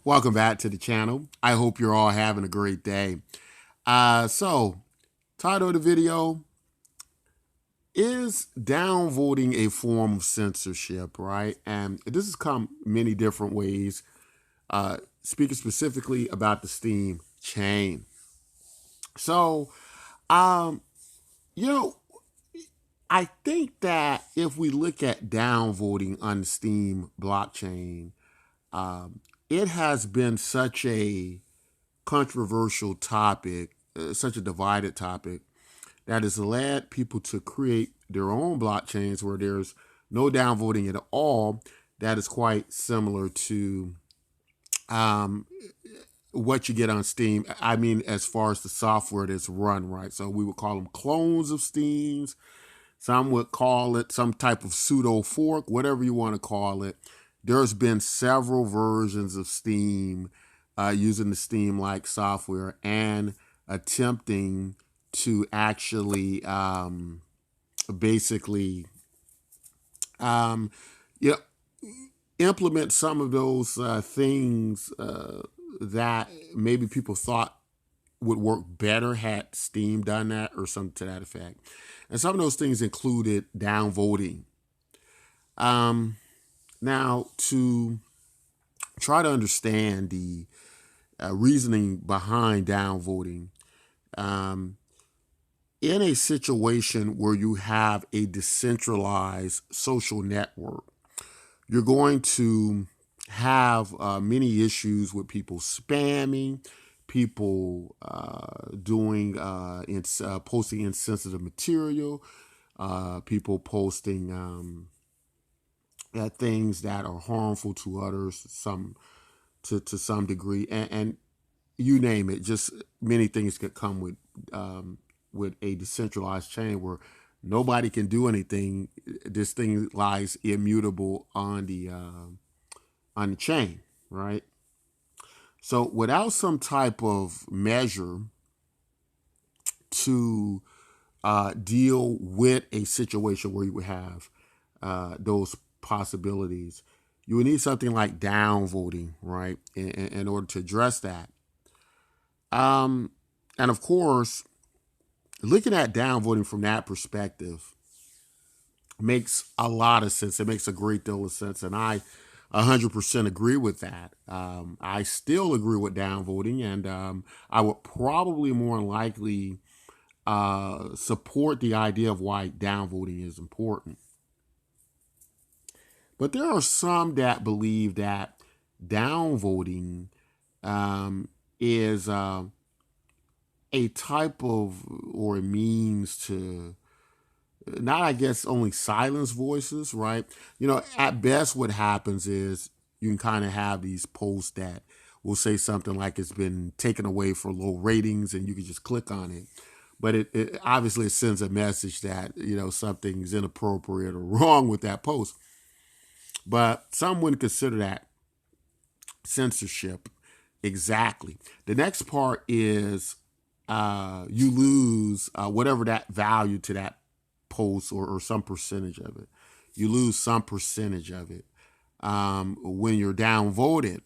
Welcome back to the channel. I hope you're all having a great day. Title of the video is downvoting a form of censorship, right? And this has come many different ways. Speaking specifically about the Steem chain. So, um, you know, I think that if we look at downvoting on the Steem blockchain, um, it has been such a controversial topic, such a divided topic, that has led people to create their own blockchains where there's no downvoting at all. That is quite similar to um, what you get on Steem. I mean, as far as the software that's run, right? So we would call them clones of Steams. Some would call it some type of pseudo fork, whatever you want to call it. There's been several versions of Steem using the Steem-like software and attempting to actually basically um, you know, implement some of those things that maybe people thought would work better had Steem done that or something to that effect. And some of those things included downvoting. Now, to try to understand the reasoning behind downvoting, in a situation where you have a decentralized social network, you're going to have many issues with people spamming, people posting insensitive material, people posting things that are harmful to others, to some degree, and you name it. Just many things could come with a decentralized chain where nobody can do anything. This thing lies immutable on the chain, right? So without some type of measure to deal with a situation where you would have those possibilities, you would need something like downvoting, right, in order to address that. And of course, looking at downvoting from that perspective makes a lot of sense. It makes a great deal of sense, and I 100% agree with that. I still agree with downvoting, and I would probably more likely support the idea of why downvoting is important. But there are some that believe that downvoting is a type of or a means to not, I guess, only silence voices, right? At best, what happens is you can kind of have these posts that will say something like it's been taken away for low ratings, and you can just click on it. But it obviously sends a message that something's inappropriate or wrong with that post. But some wouldn't consider that censorship exactly. The next part is you lose whatever that value to that post or some percentage of it. You lose some percentage of it when you're downvoted.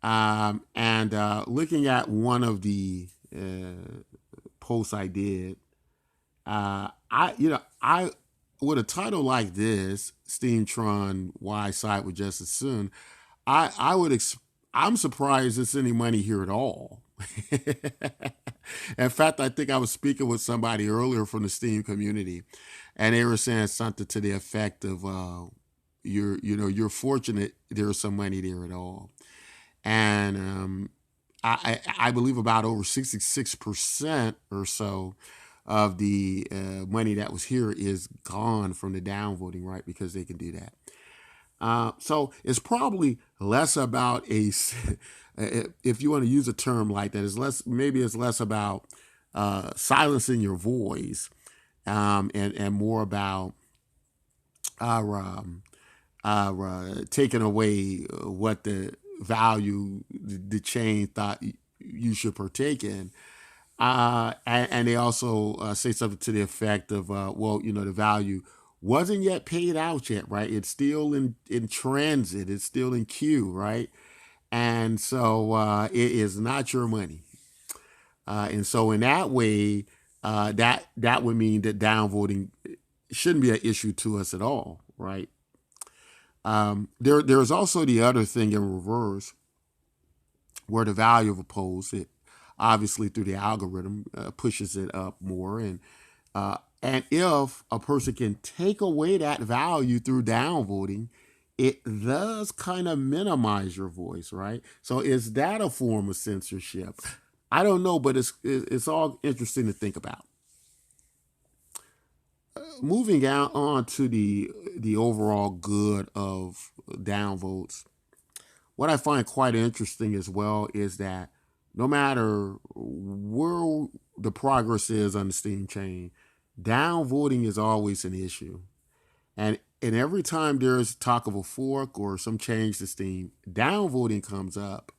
And looking at one of the posts I did, I with a title like this, Steem Tron, Why Side with Just as Soon, I'm surprised it's any money here at all. In fact, I think I was speaking with somebody earlier from the Steem community, and they were saying something to the effect of, "You're fortunate there's some money there at all." And I believe about over 66% or so of the money that was here is gone from the downvoting, right? Because they can do that. So it's probably less about if you want to use a term like that, it's less about silencing your voice, and more about taking away what the value the chain thought you should partake in. And they also say something to the effect of, the value wasn't yet paid out yet, right? It's still in transit. It's still in queue, right? And so it is not your money. And so in that way, that would mean that downvoting shouldn't be an issue to us at all, right? There's also the other thing in reverse, where the value of a post, it obviously through the algorithm pushes it up more, and if a person can take away that value through downvoting, it does kind of minimize your voice, right? So is that a form of censorship? I don't know, but it's all interesting to think about. Moving out on to the overall good of downvotes, what I find quite interesting as well is that no matter where the progress is on the Steem chain, downvoting is always an issue. And every time there's talk of a fork or some change to Steem, downvoting comes up.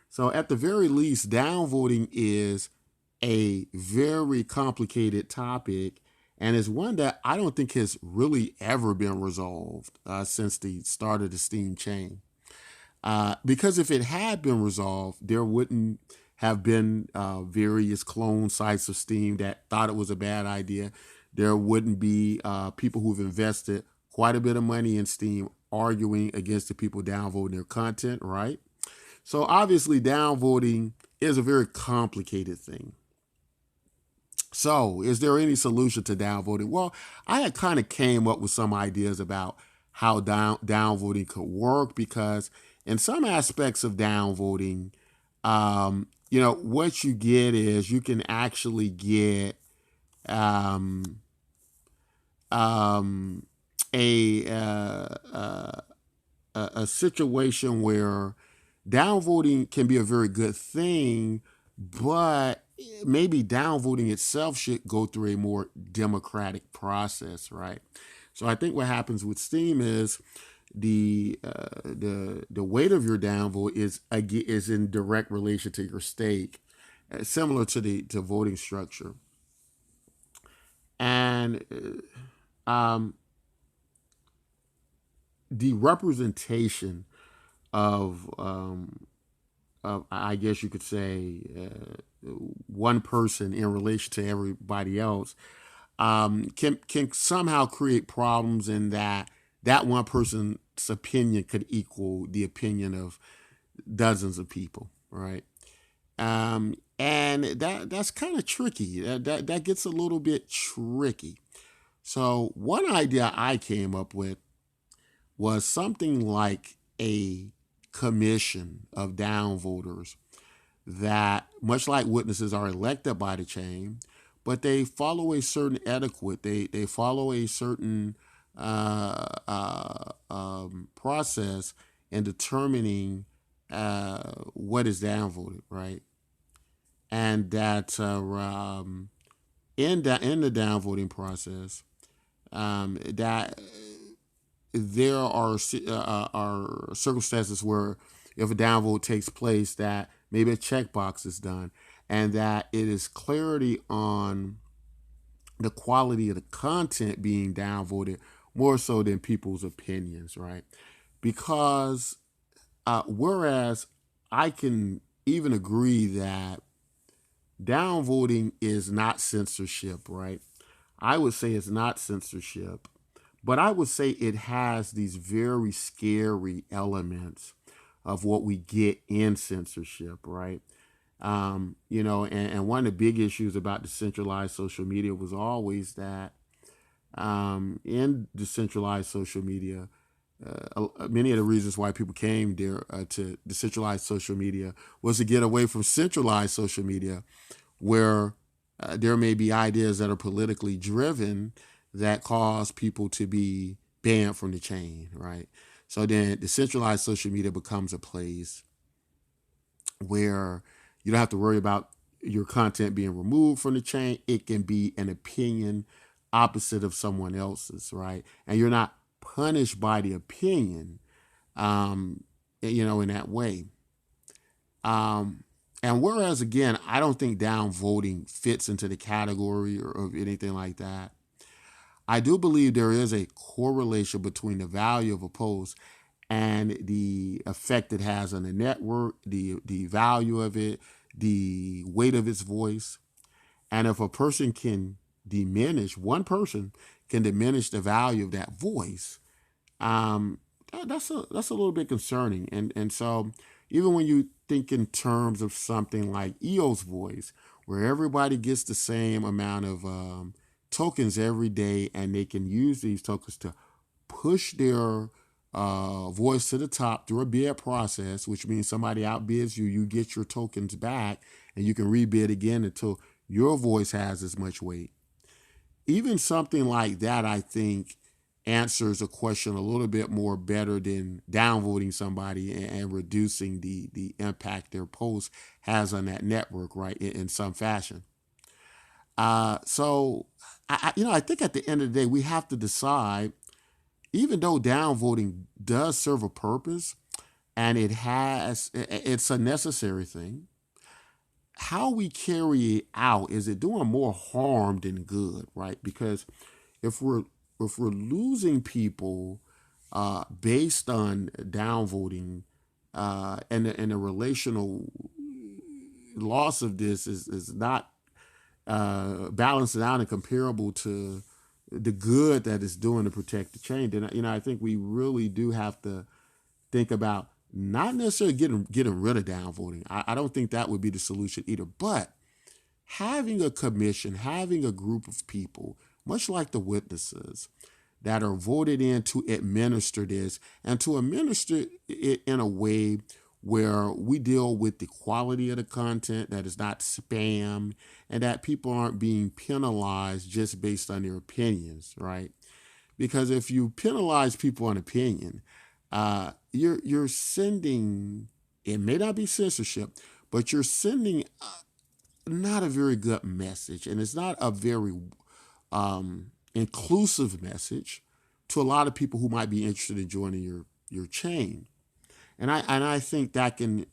So at the very least, downvoting is a very complicated topic, and is one that I don't think has really ever been resolved since the start of the Steem chain. Because if it had been resolved, there wouldn't have been various clone sites of Steem that thought it was a bad idea. There wouldn't be people who've invested quite a bit of money in Steem arguing against the people downvoting their content, right? So obviously, downvoting is a very complicated thing. So, is there any solution to downvoting? Well, I had kind of came up with some ideas about how downvoting could work, because in some aspects of downvoting, what you get is you can actually get um, um, a, uh, uh, a situation where downvoting can be a very good thing, but maybe downvoting itself should go through a more democratic process, right? So I think what happens with Steem is the weight of your downvote is in direct relation to your stake, similar to the voting structure, and um, the representation of I guess you could say one person in relation to everybody else can somehow create problems in that one person's opinion could equal the opinion of dozens of people, right? And that's kind of tricky. That gets a little bit tricky. So one idea I came up with was something like a commission of downvoters that, much like witnesses, are elected by the chain, but they follow a certain etiquette. They follow a certain process in determining what is downvoted, right? And that in the downvoting process, that there are circumstances where if a downvote takes place, that maybe a checkbox is done, and that it is clarity on the quality of the content being downvoted more so than people's opinions, right? Because whereas I can even agree that downvoting is not censorship, right? I would say it's not censorship, but I would say it has these very scary elements of what we get in censorship, right? And one of the big issues about decentralized social media was always that in decentralized social media, many of the reasons why people came there to decentralized social media was to get away from centralized social media, where there may be ideas that are politically driven that cause people to be banned from the chain, right? So then decentralized social media becomes a place where you don't have to worry about your content being removed from the chain. It can be an opinion opposite of someone else's, right? And you're not punished by the opinion, in that way. And whereas, again, I don't think downvoting fits into the category or of anything like that, I do believe there is a correlation between the value of a post and the effect it has on the network, the value of it, the weight of its voice. And if a person can diminish, one person can diminish the value of that voice, um, that's a little bit concerning. And so even when you think in terms of something like EO's voice, where everybody gets the same amount of tokens every day, and they can use these tokens to push their voice to the top through a bid process, which means somebody outbids you, you get your tokens back, and you can rebid again until your voice has as much weight. Even something like that, I think, answers a question a little bit more better than downvoting somebody and reducing the impact their post has on that network, right, in some fashion. So, I think at the end of the day, we have to decide, even though downvoting does serve a purpose and it's a necessary thing, how we carry it out, is it doing more harm than good, right? Because if we're losing people based on downvoting, and the relational loss of this is not balanced out and comparable to the good that it's doing to protect the chain, then I think we really do have to think about not necessarily getting rid of downvoting. I don't think that would be the solution either, but having a commission, having a group of people, much like the witnesses, that are voted in to administer this, and to administer it in a way where we deal with the quality of the content, that is not spam, and that people aren't being penalized just based on their opinions, right? Because if you penalize people on opinion, you're sending, it may not be censorship, but you're sending not a very good message, and it's not a very inclusive message to a lot of people who might be interested in joining your chain. And I think that can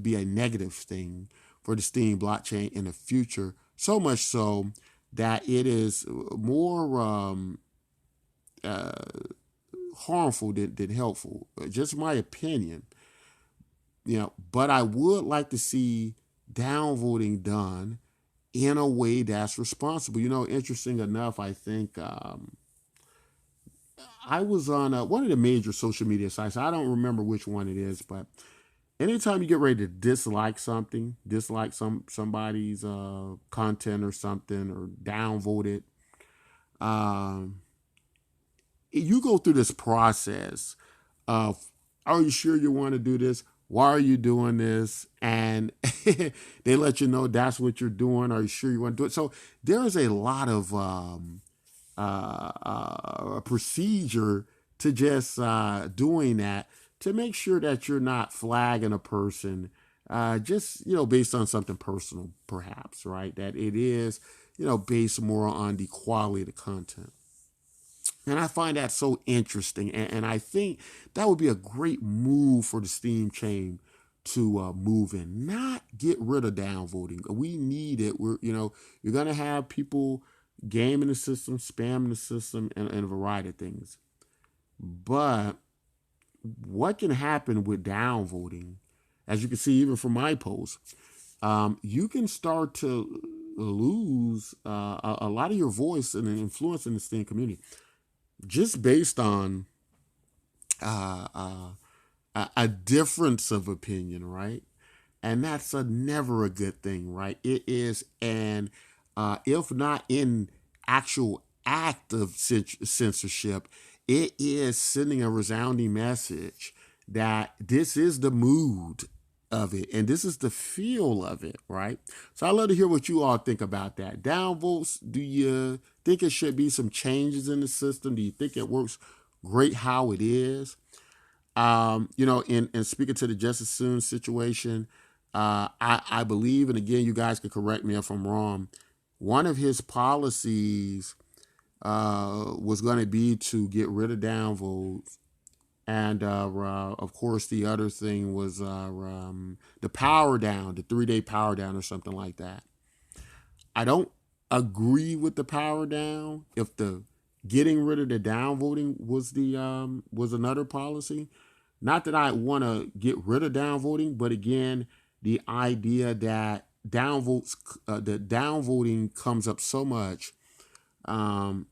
be a negative thing for the Steem blockchain in the future. So much so that it is more harmful than helpful. Just my opinion. But I would like to see downvoting done in a way that's responsible. Interesting enough, I think I was on one of the major social media sites. I don't remember which one it is, but anytime you get ready to dislike somebody's content or something, or downvote it, you go through this process of, are you sure you want to do this? Why are you doing this? And they let you know that's what you're doing. Are you sure you want to do it? So there is a lot of procedure to just doing that, to make sure that you're not flagging a person just based on something personal, perhaps, right? That it is based more on the quality of the content. And I find that so interesting. And I think that would be a great move for the Steem chain to move in, not get rid of downvoting. We need it. You're going to have people gaming the system, spamming the system, and a variety of things. But what can happen with downvoting, as you can see even from my post, you can start to lose a lot of your voice and influence in the Steem community, just based on a difference of opinion, right? And that's never a good thing, right? It is an, if not in actual act of censorship, it is sending a resounding message that this is the mood of it, and this is the feel of it, right? So I'd love to hear what you all think about that. Downvotes, do you think it should be some changes in the system? Do you think it works great how it is? In speaking to the Justice Soon situation, I believe, and again, you guys can correct me if I'm wrong, one of his policies was going to be to get rid of downvotes. And of course, the other thing was the power down, the 3-day power down or something like that. I don't agree with the power down. If the getting rid of the downvoting was another policy, Not that I want to get rid of downvoting, but again, the idea that the downvoting comes up so much. Um,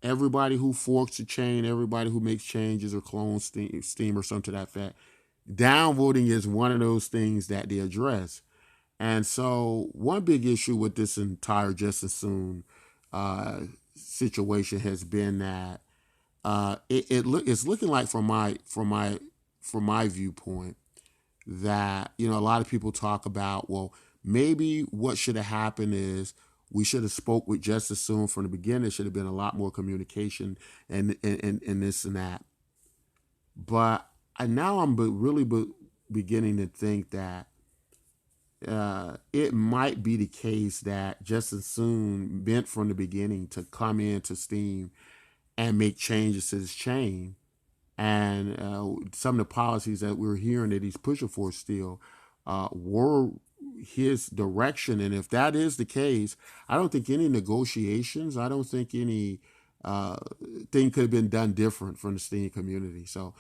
Everybody who forks a chain, everybody who makes changes or clones Steem or something to that effect, downvoting is one of those things that they address. And so, one big issue with this entire Just As Soon situation has been that it's looking like from my viewpoint that a lot of people talk about, well, maybe what should have happened is we should have spoke with Just As Soon from the beginning. There should have been a lot more communication and this and that. But now I'm really beginning to think that it might be the case that Just As Soon meant from the beginning to come into Steem and make changes to this chain. And some of the policies that we're hearing that he's pushing for still were his direction. And if that is the case, I don't think any negotiations, I don't think any thing could have been done different from the Steam community. So,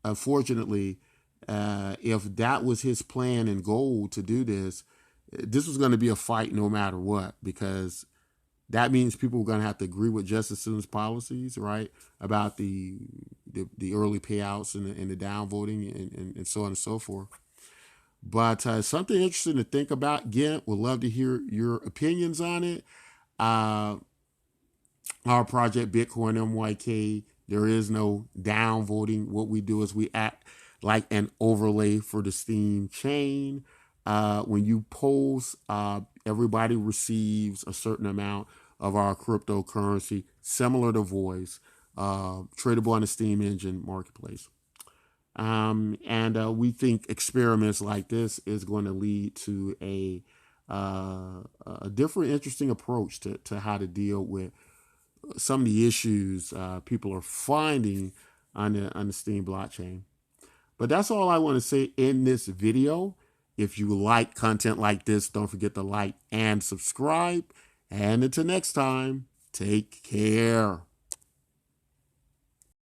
unfortunately, if that was his plan and goal to do this was going to be a fight no matter what, because that means people are going to have to agree with Just As Soon's policies, right, about the early payouts and the downvoting and so on and so forth. But something interesting to think about. Again, would love to hear your opinions on it. Our project, Bitcoin MYK, there is no downvoting. What we do is we act like an overlay for the Steem chain. When you post, everybody receives a certain amount of our cryptocurrency, similar to Voice, tradable on the Steem engine marketplace. And we think experiments like this is going to lead to a different, interesting approach to how to deal with some of the issues people are finding on the Steem blockchain. But that's all I want to say in this video. If you like content like this, don't forget to like and subscribe. And until next time, take care.